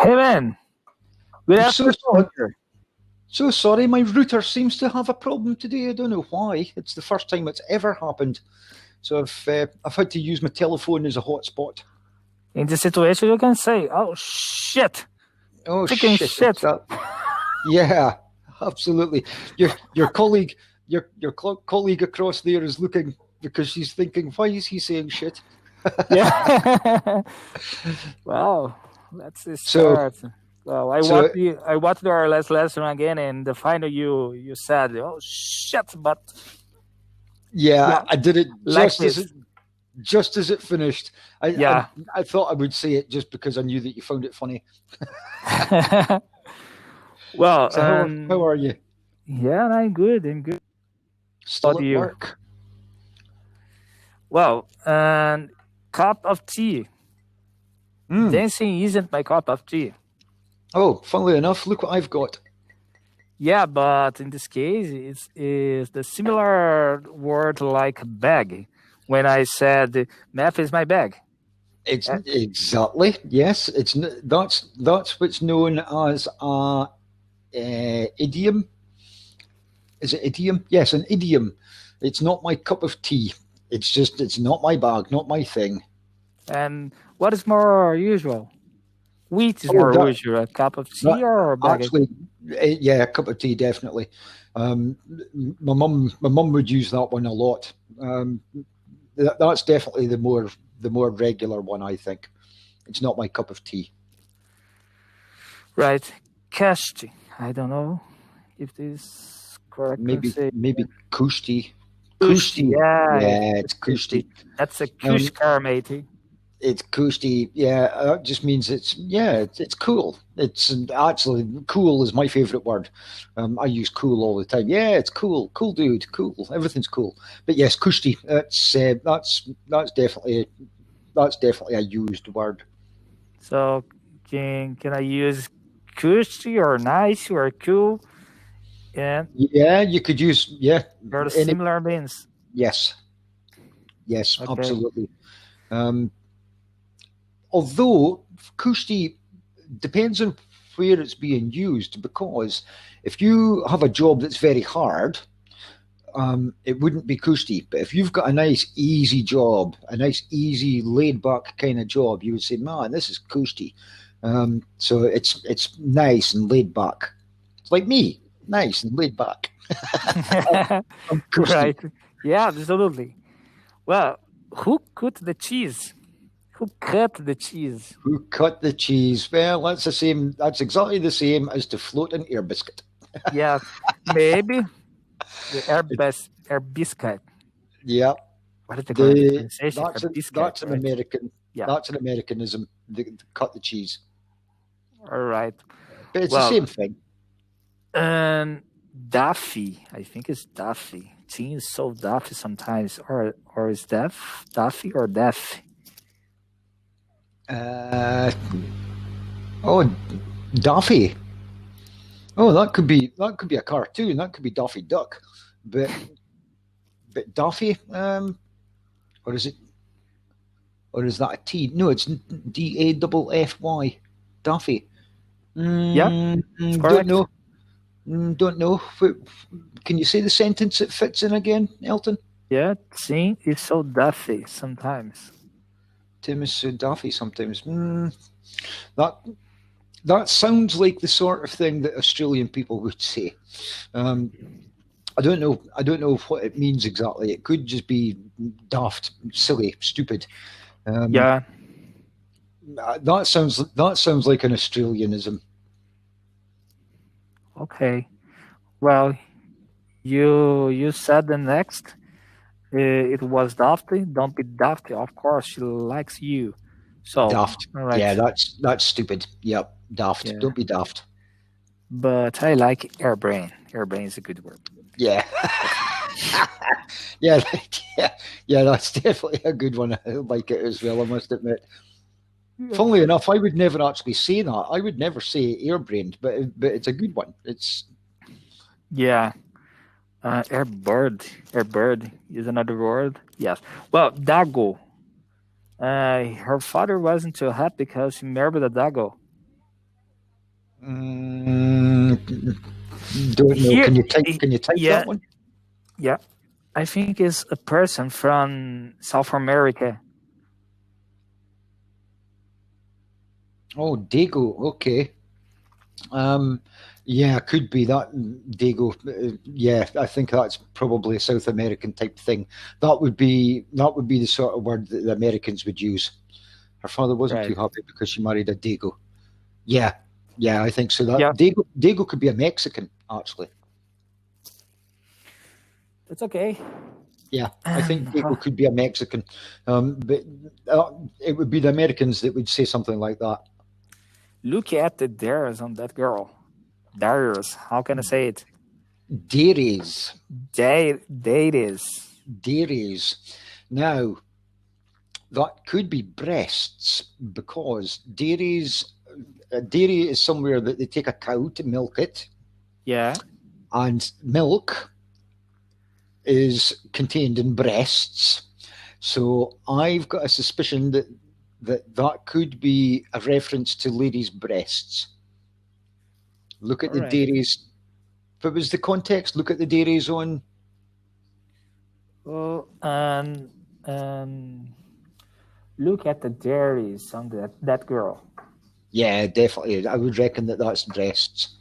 Hey man, good I'm so afternoon sorry. here. So sorry, my router seems to have a problem today. I don't know why. It's the first time it's ever happened. So I've had to use my telephone as a hotspot. In this situation, you can say, "Oh shit, Oh freaking shit! It's shit." that. Yeah, absolutely. Your colleague, colleague across there is looking because she's thinking, why is he saying shit? Yeah. Wow, let's So start. Well, I so watched our last lesson again, and the final you said, "Oh shit," but yeah, yeah, I did it like this. just as it finished. I, I Yeah. I thought I would say it just because I knew that you found it funny. Well, So how are you? yeah, I'm good. I'm good. How Still about at you? work? Well, and cup of tea. Hmm. Dancing isn't my cup of tea. Oh, funnily enough, look what I've got. Yeah, but in this case, it's is the similar word like bag. When I said math is my bag. It's Uh, exactly yes. That's what's known as a idiom. Is it idiom? Yes, an idiom. It's not my cup of tea. It's not my bag, not my thing. And what is more usual? Wheat is Oh, more usual. A cup of tea that or a bag? actually, yeah, a cup of tea definitely. Um, my mum would use that one a lot. That's definitely the more regular one, I think. It's not my cup of tea. Right. Kashti. I don't know if this is correct pronunciation. Maybe kushti. Kushti. Kushti. Yeah, Yeah, it's it's Kushti. kushti. That's a Um, Kushkar, matey. it's kushti. Yeah, that just means it's cool. It's actually cool is my favorite word. I use cool all the time. Yeah, it's cool. Cool dude. Cool. Everything's cool. But yes, kushti. That's definitely a used word. So can I use Kushti or nice or cool? And Yeah, you could use they're the any. similar means. Yes, yes, Okay. absolutely. Um, although kushti depends on where it's being used, because if you have a job that's very hard, it wouldn't be kushti. But if you've got a nice, easy job, a nice, easy, laid back kind of job, you would say, "Man, this is kushti." So it's nice and laid back. It's like me, nice and laid back. I'm kushti. Right. Yeah, absolutely. Well, who cut the cheese? Who cut the cheese? Who cut the cheese? Well, that's the same. That's exactly the same as to float an air biscuit. Yeah, maybe the air biscuit. Yeah, What is the correct the pronunciation? Air biscuit, that's an right? American Yeah. that's an Americanism. The cut the cheese, All right. but it's the Well, same thing. and Daffy. I think it's Daffy. Tea is so Daffy sometimes, or is Daffy or Daff? Uh, oh, Daffy. Oh, that could be a cartoon. That could be Daffy Duck, but Daffy. Or is it? Or is that a T? No, it's Daffy. Daffy. Yeah, it's Don't correct. know. Don't know. Can you say the sentence it fits in again, Elton? Yeah, tea is so Daffy sometimes. Tim is so daffy sometimes. That that sounds like the sort of thing that Australian people would say. Um, I don't know. I don't know what it means exactly. It could just be daft, silly, stupid. Um, Yeah. that sounds like an Australianism. Okay. Well, you said the next. It was Dafty. Don't be Dafty. Of course, she likes you. So, Daft. all Yeah, right. that's stupid. Yep, daft. Yeah. Don't be daft. But I like airbrain. Airbrain is a good word. Yeah. yeah, yeah, yeah. That's definitely a good one. I like it as well. I must admit. Yeah. Funnily enough, I would never actually say that. I would never say airbrained, but it's a good one. It's Yeah. Airbird. Airbird is another word. Yes. Well, Dago. Her father wasn't too happy because she married a Dago. Mm, don't know. Here, Can you type yeah, that one? yeah. I think it's a person from South America. Oh, Dago. Okay. Um, yeah, could be that Dago. Yeah, I think that's probably a South American type thing. That would be the sort of word that the Americans would use. Her father wasn't too Right. happy because she married a Dago. Yeah, yeah, I think so. That Yeah, Dago could be a Mexican, actually. that's okay. Yeah, I think And Dago could be a Mexican, but it would be the Americans that would say something like that. look at the dares on that girl. Dares. How can I say it? Dairies, Dares. dairies. Now that could be breasts because dairies. A dairy is somewhere that they take a cow to milk it, Yeah. and milk is contained in breasts. So I've got a suspicion that that could be a reference to ladies' breasts. Look at All the right. dairies. What was the context? Look at the dairies on. Well, and look at the dairies on that girl. Yeah, definitely. I would reckon that that's breasts.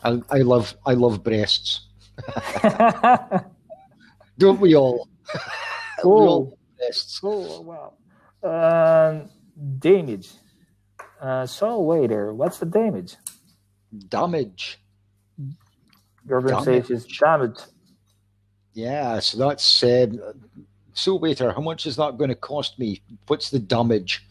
I love breasts. Don't we all? We all Cool. love breasts. Cool. Wow. Damage. So waiter, what's the damage? Damage. The organization is Damage. damaged. Yeah, so that's so waiter, how much is that going to cost me? What's the damage?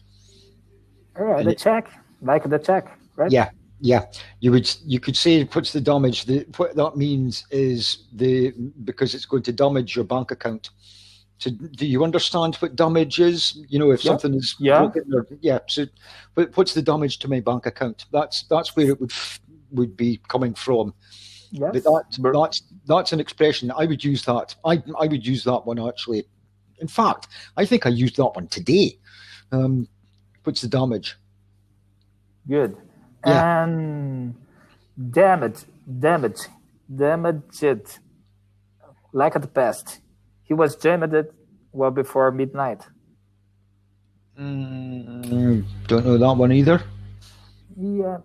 All right, And the check, like the check, right? yeah, yeah. You could say what's the damage? What that means is the because it's going to damage your bank account. So do you understand what damage is? You know, if Yeah. something is Yeah. broken or yeah. So, what's the damage to my bank account? That's where it would be coming from. But Yes. that's an expression I would use that. I would use that one actually. In fact, I think I used that one today. What's the damage? Good. Yeah, And damage, damage, damaged, like at the past. He was damaged well before midnight. don't know that one either. Yeah,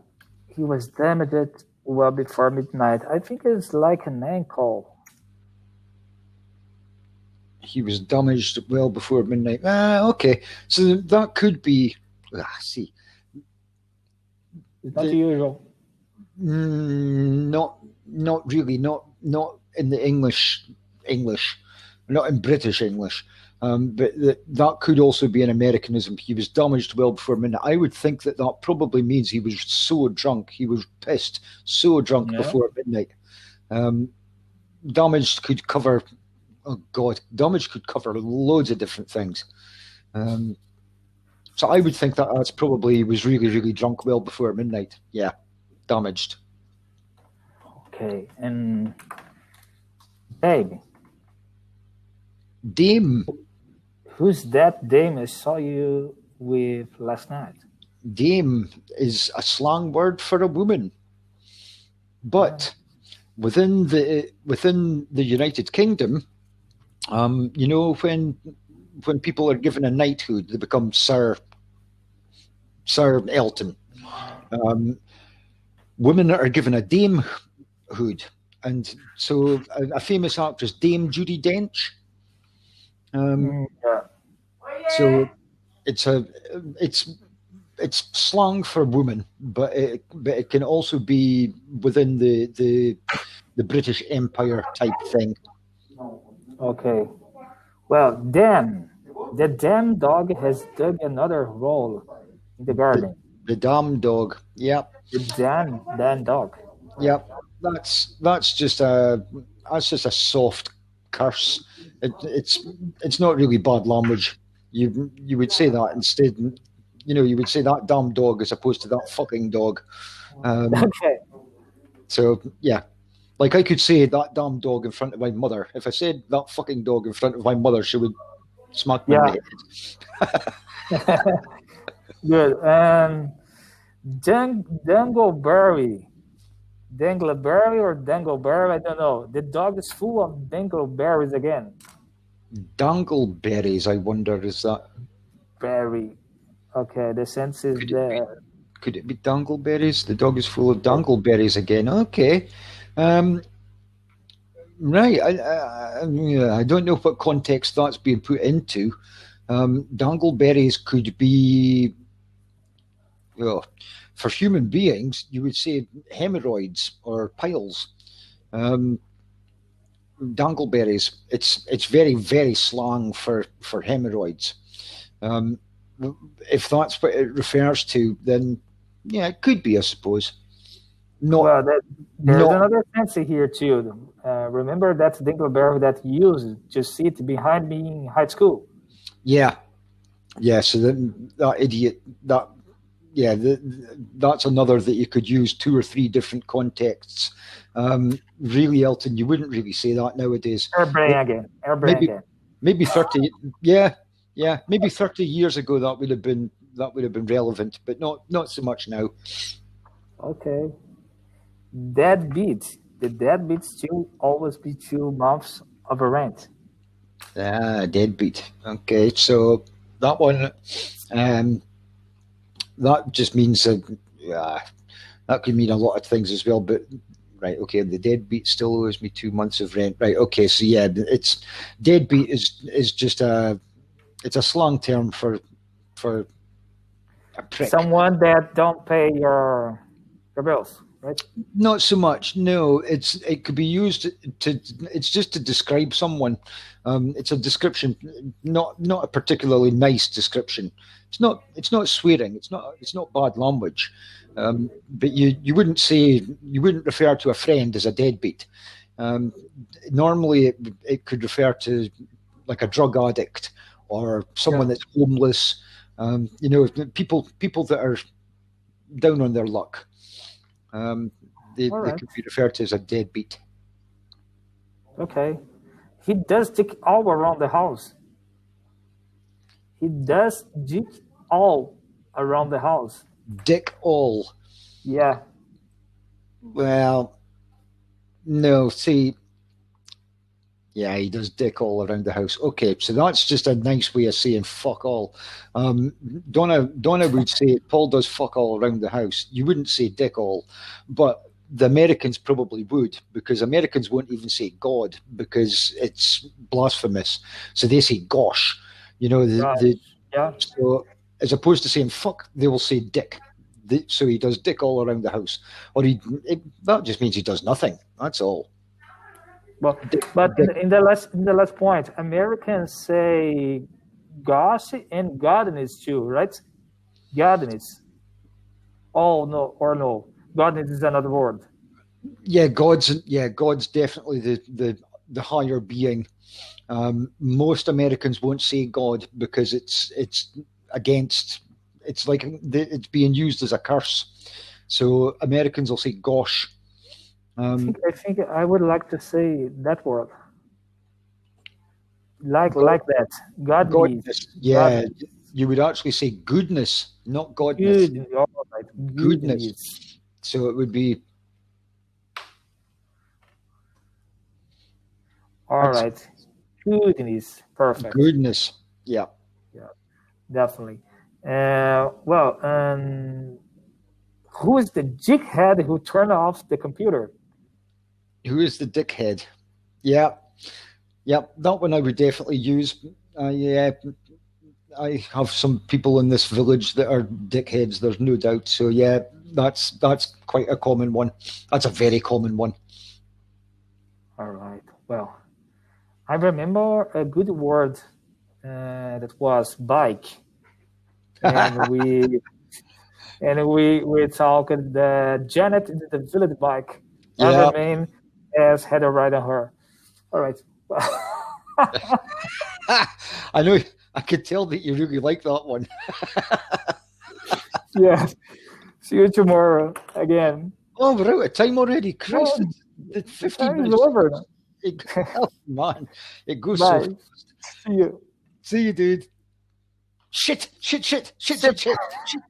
he was damaged well before midnight. I think it's like an ankle. He was damaged well before midnight. Ah, okay. So that could be. See, It's not the usual. not really, not in the English, not in British English. But that could also be an Americanism. He was damaged well before midnight. I would think that that probably means he was so drunk, he was pissed, so drunk Yeah. before midnight. Um, damaged could cover. Oh God, damage could cover loads of different things. Um, so I would think that that's probably he was really, really drunk well before midnight. Yeah, damaged. Okay. And baby, Dame. who's that dame I saw you with last night? Dame is a slang word for a woman, Yeah. but within the United Kingdom, you know when people are given a knighthood, they become Sir Elton. Um, women are given a damehood, and so a famous actress, Dame Judi Dench. Um, Yeah. so it's a it's it's slang for woman, but it can also be within the British Empire type thing. Okay. Well, Dan, the damn dog has dug another hole in the The garden. the damn dog. Yep, The Dan dog. yep. That's just a soft curse. It's not really bad language. You would say that instead. You know, you would say that damn dog as opposed to that fucking dog. Um, Okay. so yeah, like I could say that damn dog in front of my mother. If I said that fucking dog in front of my mother, she would smack me in the Yeah. head. Good. Dangleberry. Dangleberry or Dangleberry, I don't know. The dog is full of dangleberries again. Dangleberries, I wonder, is that Berry. Okay, the sense is could it be there. could it be dangleberries? The dog is full of dangleberries again. Okay. Um, right. Yeah, I don't know what context that's being put into. Dangleberries could be, well, for human beings, you would say hemorrhoids or piles. Um, Dangleberries, it's very, very slang for hemorrhoids. Um, if that's what it refers to, then yeah, it could be, I suppose. Not, There's not, another fancy here too. Remember that dingleberry that you used to sit behind me in high school? yeah, yeah. So that idiot, that, yeah, that's another that you could use two or three different contexts. Really, Elton, you wouldn't really say that nowadays. Airbrain again. Airbrain Maybe, again. maybe 30, yeah, yeah, maybe 30 years ago that would have been relevant, but not so much now. Okay. Deadbeat. The deadbeat still always be 2 months of a rent. Ah, deadbeat. Okay, so that one, um, that just means uh, that could mean a lot of things as well. But right, okay, the deadbeat still owes me 2 months of rent. Right, okay, so yeah, it's deadbeat is just it's a slang term for a prick. Someone that don't pay your bills, right? Not so much. No, it could be used to. It's just to describe someone. It's a description, not a particularly nice description. It's not swearing. It's not bad language. But you wouldn't refer to a friend as a deadbeat. Um, Normally, it could refer to like a drug addict or someone Yeah. that's homeless. People that are down on their luck. Um, All they right. could be referred to as a deadbeat. Okay. He does dig all around the house. He does dig all around the house. Dick all. Yeah. Well, no, see, yeah, he does dick all around the house. Okay, so that's just a nice way of saying fuck all. Um, Donna would say Paul does fuck all around the house. You wouldn't say dick all, but the Americans probably would because Americans won't even say God because it's blasphemous. So they say gosh. You know, the Gosh. Yeah. So as opposed to saying fuck, they will say dick. So he does dick all around the house, or that just means he does nothing. That's all. Well, Dick, but dick. in the last point, Americans say gosh and godness too, right? Godness. Oh no, or no. Godness is another word. Yeah, God's definitely the higher being. Most Americans won't say God because it's against. It's like it's being used as a curse. So Americans will say gosh. Um, I think I would like to say that word. God, Like that. Godness. Godness. Yeah, Godness. you would actually say goodness, not godness. Good. All right. Goodness. Goodness. So it would be All that's right. Goodness. Perfect. goodness. Yeah. Yeah, definitely. Well, who is the dickhead who turned off the computer? Who is the dickhead? Yeah. Yeah. That one I would definitely use. Yeah. I have some people in this village that are dickheads. There's no doubt. So yeah, that's quite a common one. That's a very common one. All right. Well, I remember a good word that was bike, and we talked the Janet in the village bike. Every Yeah. man has had a ride on her. All right. I know. I could tell that you really like that one. Yeah. See you tomorrow again. Oh, we're out of time already. No, Christ, the the 15 time is minutes. over. Oh, man, it goes so Bye. fast. See you. See you, dude. Shit, shit, shit, shit, Shit. shit, shit, shit.